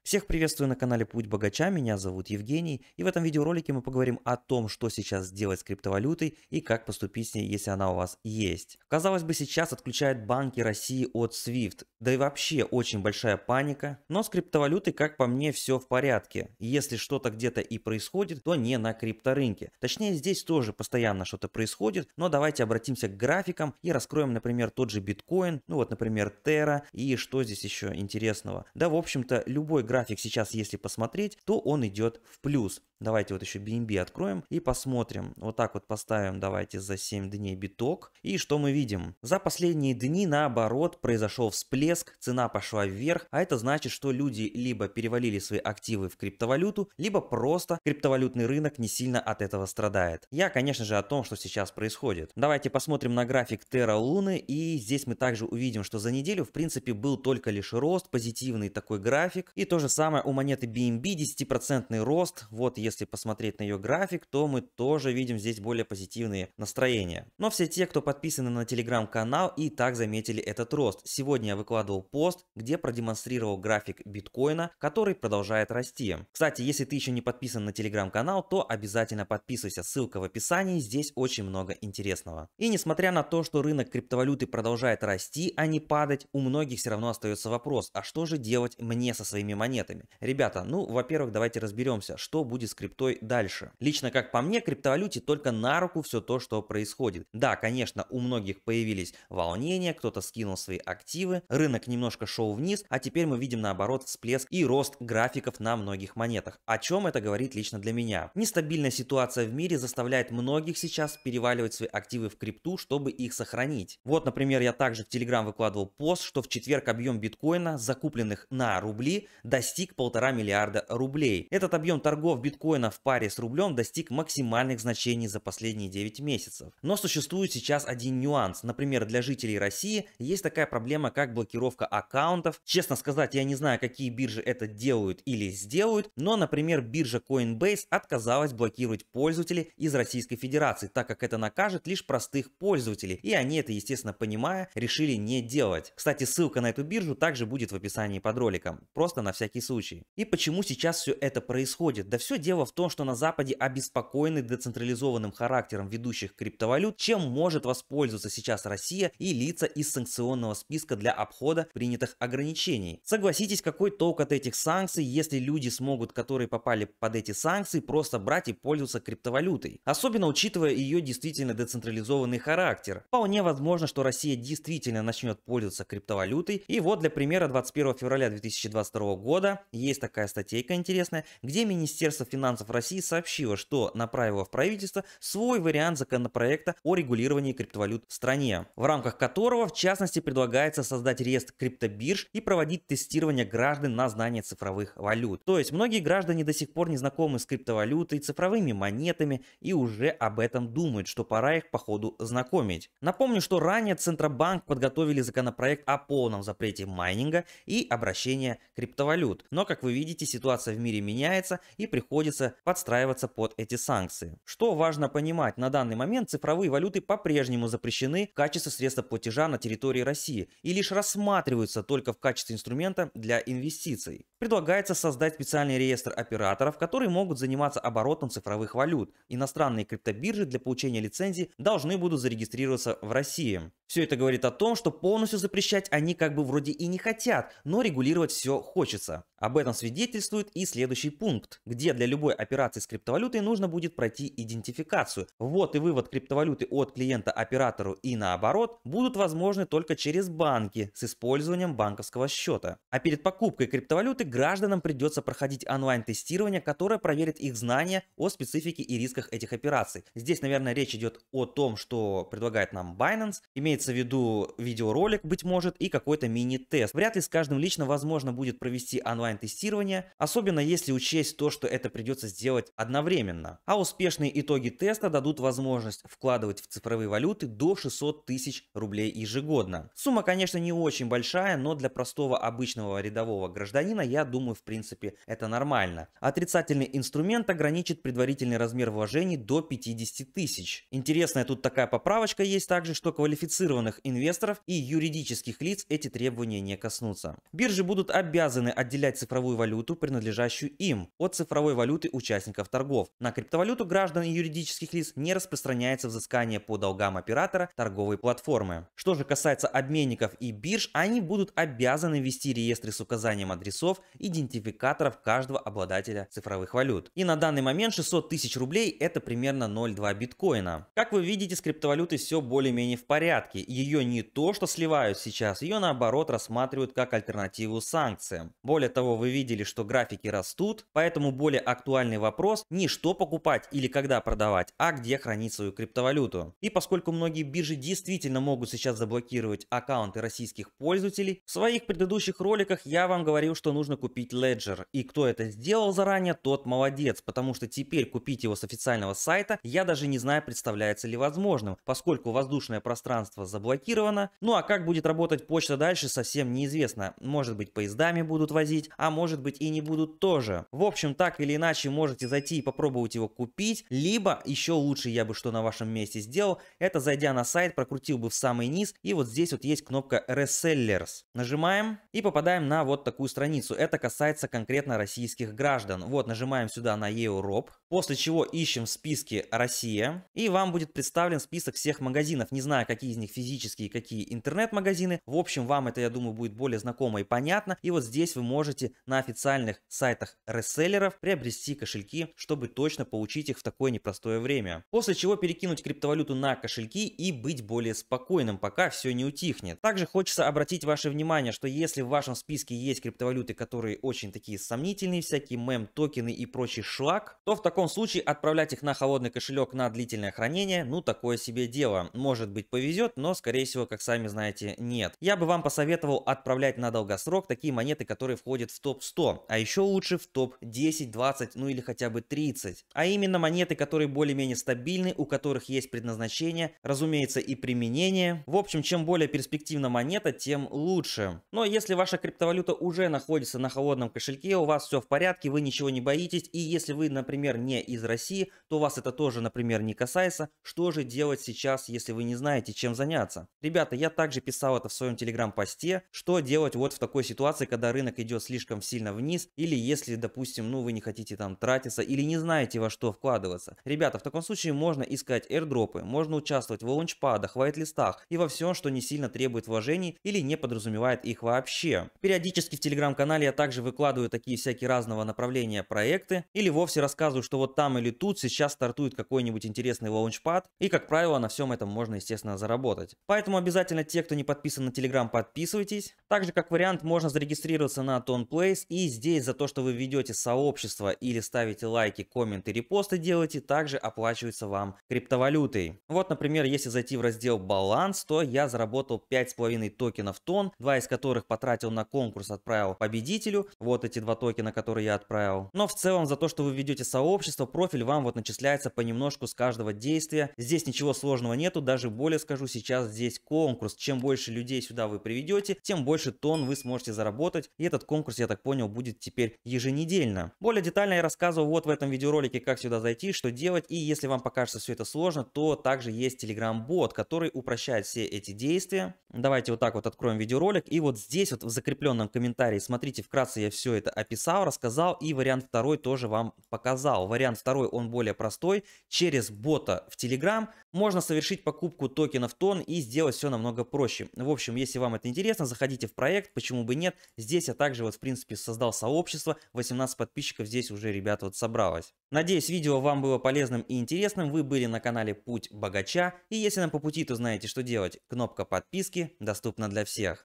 Всех приветствую на канале Путь Богача, меня зовут Евгений, и в этом видеоролике мы поговорим о том, что сейчас делать с криптовалютой и как поступить с ней, если она у вас есть. Казалось бы, сейчас отключают банки России от SWIFT, да и вообще очень большая паника, но с криптовалютой, как по мне, все в порядке. Если что-то где-то и происходит, то не на крипторынке. Точнее, здесь тоже постоянно что-то происходит, но давайте обратимся к графикам и раскроем, например, тот же биткоин, ну вот, например, Terra, и что здесь еще интересного. Да, в общем-то, любой график сейчас, если посмотреть, то он идет в плюс. Давайте вот еще BNB откроем и посмотрим. Вот так вот поставим, давайте за 7 дней биток. И что мы видим? За последние дни, наоборот, произошел всплеск, цена пошла вверх, а это значит, что люди либо перевалили свои активы в криптовалюту, либо просто криптовалютный рынок не сильно от этого страдает. Я, конечно же, о том, что сейчас происходит. Давайте посмотрим на график Terra Luna, и здесь мы также увидим, что за неделю, в принципе, был только лишь рост, позитивный такой график. И то же самое у монеты BNB, 10% рост. Вот, если посмотреть на ее график, то мы тоже видим здесь более позитивные настроения. Но все те, кто подписаны на телеграм-канал, и так заметили этот рост. Сегодня я выкладывал пост, где продемонстрировал график биткоина, который продолжает расти. Кстати, если ты еще не подписан на телеграм-канал, то обязательно подписывайся, ссылка в описании, здесь очень много интересного. И несмотря на то, что рынок криптовалюты продолжает расти, а не падать, у многих все равно остается вопрос, а что же делать мне со своими монетами? Ребята, ну, во-первых, давайте разберемся, что будет с криптой дальше. Лично, как по мне, криптовалюте только на руку все то, что происходит. Да, конечно, у многих появились волнения, кто-то скинул свои активы, рынок немножко шел вниз, а теперь мы видим наоборот всплеск и рост графиков на многих монетах. О чем это говорит лично для меня? Нестабильная ситуация в мире заставляет многих сейчас переваливать свои активы в крипту, чтобы их сохранить. Вот, например, я также в Telegram выкладывал пост, что в четверг объем биткоина, закупленных на рубли, достиг 1,5 миллиарда рублей. Этот объем торгов биткоина в паре с рублем достиг максимальных значений за последние 9 месяцев. Но существует сейчас один нюанс. Например, для жителей России есть такая проблема, как блокировка аккаунтов. Честно сказать, я не знаю, какие биржи это делают или сделают, но, например, биржа Coinbase отказалась блокировать пользователей из Российской Федерации, так как это накажет лишь простых пользователей, и они это, естественно, понимая, решили не делать. Кстати, ссылка на эту биржу также будет в описании под роликом, просто на всякий случай. И почему сейчас все это происходит? Да все дело в том, что на Западе обеспокоены децентрализованным характером ведущих криптовалют, чем может воспользоваться сейчас Россия и лица из санкционного списка для обхода принятых ограничений. Согласитесь, какой толк от этих санкций, если люди смогут, которые попали под эти санкции, просто брать и пользоваться криптовалютой? Особенно учитывая ее действительно децентрализованный характер. Вполне возможно, что Россия действительно начнет пользоваться криптовалютой. И вот для примера 21 февраля 2022 года есть такая статейка интересная, где Министерство финансов России сообщило, что направило в правительство свой вариант законопроекта о регулировании криптовалют в стране, в рамках которого, в частности, предлагается создать реестр криптобирж и проводить тестирование граждан на знание цифровых валют. То есть многие граждане до сих пор не знакомы с криптовалютой, цифровыми монетами и уже об этом думают, что пора их по ходу знакомить. Напомню, что ранее Центробанк подготовили законопроект о полном запрете майнинга и обращения криптовалют. Но, как вы видите, ситуация в мире меняется и приходится подстраиваться под эти санкции. Что важно понимать, на данный момент цифровые валюты по-прежнему запрещены в качестве средства платежа на территории России и лишь рассматриваются только в качестве инструмента для инвестиций. Предлагается создать специальный реестр операторов, которые могут заниматься оборотом цифровых валют. Иностранные криптобиржи для получения лицензии должны будут зарегистрироваться в России. Все это говорит о том, что полностью запрещать они как бы вроде и не хотят, но регулировать все хочется. Об этом свидетельствует и следующий пункт, где для любой операции с криптовалютой нужно будет пройти идентификацию. Ввод и вывод криптовалюты от клиента оператору и наоборот будут возможны только через банки с использованием банковского счета. А перед покупкой криптовалюты гражданам придется проходить онлайн-тестирование, которое проверит их знания о специфике и рисках этих операций. Здесь, наверное, речь идет о том, что предлагает нам Binance. Имеется в виду видеоролик, быть может, и какой-то мини-тест. Вряд ли с каждым лично возможно будет провести онлайн-тестирование, особенно если учесть то, что это придется сделать одновременно. А успешные итоги теста дадут возможность вкладывать в цифровые валюты до 600 тысяч рублей ежегодно. Сумма, конечно, не очень большая, но для простого обычного рядового гражданина, я я думаю, в принципе, это нормально. Отрицательный инструмент ограничит предварительный размер вложений до 50 тысяч. Интересная тут такая поправочка есть также, что квалифицированных инвесторов и юридических лиц эти требования не коснутся. Биржи будут обязаны отделять цифровую валюту, принадлежащую им, от цифровой валюты участников торгов. На криптовалюту граждан и юридических лиц не распространяется взыскание по долгам оператора торговой платформы. Что же касается обменников и бирж, они будут обязаны вести реестры с указанием адресов, идентификаторов каждого обладателя цифровых валют. И на данный момент 600 тысяч рублей это примерно 0,2 биткоина. Как вы видите, с криптовалютой все более-менее в порядке. Ее не то что сливают сейчас, ее наоборот рассматривают как альтернативу санкциям. Более того, вы видели, что графики растут, поэтому более актуальный вопрос не что покупать или когда продавать, а где хранить свою криптовалюту. И поскольку многие биржи действительно могут сейчас заблокировать аккаунты российских пользователей, в своих предыдущих роликах я вам говорил, что нужно купить Ledger. И кто это сделал заранее, тот молодец, потому что теперь купить его с официального сайта я даже не знаю, представляется ли возможным, поскольку воздушное пространство заблокировано. Ну а как будет работать почта дальше, совсем неизвестно. Может быть, поездами будут возить, а может быть и не будут тоже. В общем, так или иначе можете зайти и попробовать его купить, либо еще лучше я бы что на вашем месте сделал, это зайдя на сайт, прокрутил бы в самый низ, и вот здесь вот есть кнопка Resellers. Нажимаем и попадаем на вот такую страницу. Это касается конкретно российских граждан. Вот нажимаем сюда на Europe, после чего ищем в списке Россия, и вам будет представлен список всех магазинов. Не знаю, какие из них физические, какие интернет-магазины. В общем, вам это, я думаю, будет более знакомо и понятно. И вот здесь вы можете на официальных сайтах реселлеров приобрести кошельки, чтобы точно получить их в такое непростое время. После чего перекинуть криптовалюту на кошельки и быть более спокойным, пока все не утихнет. Также хочется обратить ваше внимание, что если в вашем списке есть криптовалюты, которые очень такие сомнительные, всякие мем-токены и прочий шлак, то в таком случае отправлять их на холодный кошелек на длительное хранение, ну такое себе дело. Может быть повезет, но скорее всего, как сами знаете, нет. Я бы вам посоветовал отправлять на долгосрок такие монеты, которые входят в топ-100, а еще лучше в топ-10, 20, ну или хотя бы 30. А именно монеты, которые более-менее стабильны, у которых есть предназначение, разумеется, и применение. В общем, чем более перспективна монета, тем лучше. Но если ваша криптовалюта уже находится на холодном кошельке, у вас все в порядке, вы ничего не боитесь, и если вы, например, не из России, то вас это тоже, например, не касается, что же делать сейчас, если вы не знаете, чем заняться? Ребята, я также писал это в своем телеграм-посте, что делать вот в такой ситуации, когда рынок идет слишком сильно вниз, или если, допустим, ну вы не хотите там тратиться, или не знаете во что вкладываться. Ребята, в таком случае можно искать airdropы, можно участвовать в лаунчпадах, вайт-листах и во всем, что не сильно требует вложений или не подразумевает их вообще. Периодически в телеграм-канале я также выкладываю такие всякие разного направления проекты, или вовсе рассказываю, что вот там или тут сейчас стартует какой-нибудь интересный лаунчпад, и как правило на всем этом можно, естественно, заработать. Поэтому обязательно те, кто не подписан на телеграм, подписывайтесь. Также как вариант можно зарегистрироваться на TonPlace, и здесь за то, что вы ведете сообщество или ставите лайки, комменты, репосты делаете, также оплачивается вам криптовалютой. Вот, например, если зайти в раздел «Баланс», то я заработал 5,5 токенов тон, 2 из которых потратил на конкурс, отправил победителю. Вот эти 2 токена, которые я отправил. Но в целом за то, что вы ведете сообщество, профиль вам вот начисляется понемножку с каждого действия. Здесь ничего сложного нету, даже более скажу, сейчас здесь конкурс. Чем больше людей сюда вы приведете, тем больше тонн вы сможете заработать. И этот конкурс, я так понял, будет теперь еженедельно. Более детально я рассказывал вот в этом видеоролике, как сюда зайти, что делать. И если вам покажется все это сложно, то также есть Telegram-бот, который упрощает все эти действия. Давайте вот так вот откроем видеоролик. И вот здесь вот в закрепленном комментарии, смотрите, вкратце я все это описал, рассказал. И вариант второй тоже вам показал. Вариант второй, он более простой. Через бота в Telegram можно совершить покупку токенов тон и сделать все намного проще. В общем, если вам это интересно, заходите в проект, почему бы нет. Здесь я также вот в принципе создал сообщество, 18 подписчиков здесь уже, ребята, вот собралось. Надеюсь, видео вам было полезным и интересным, вы были на канале Путь Богача, и если нам по пути, то знаете, что делать. Кнопка подписки доступна для всех.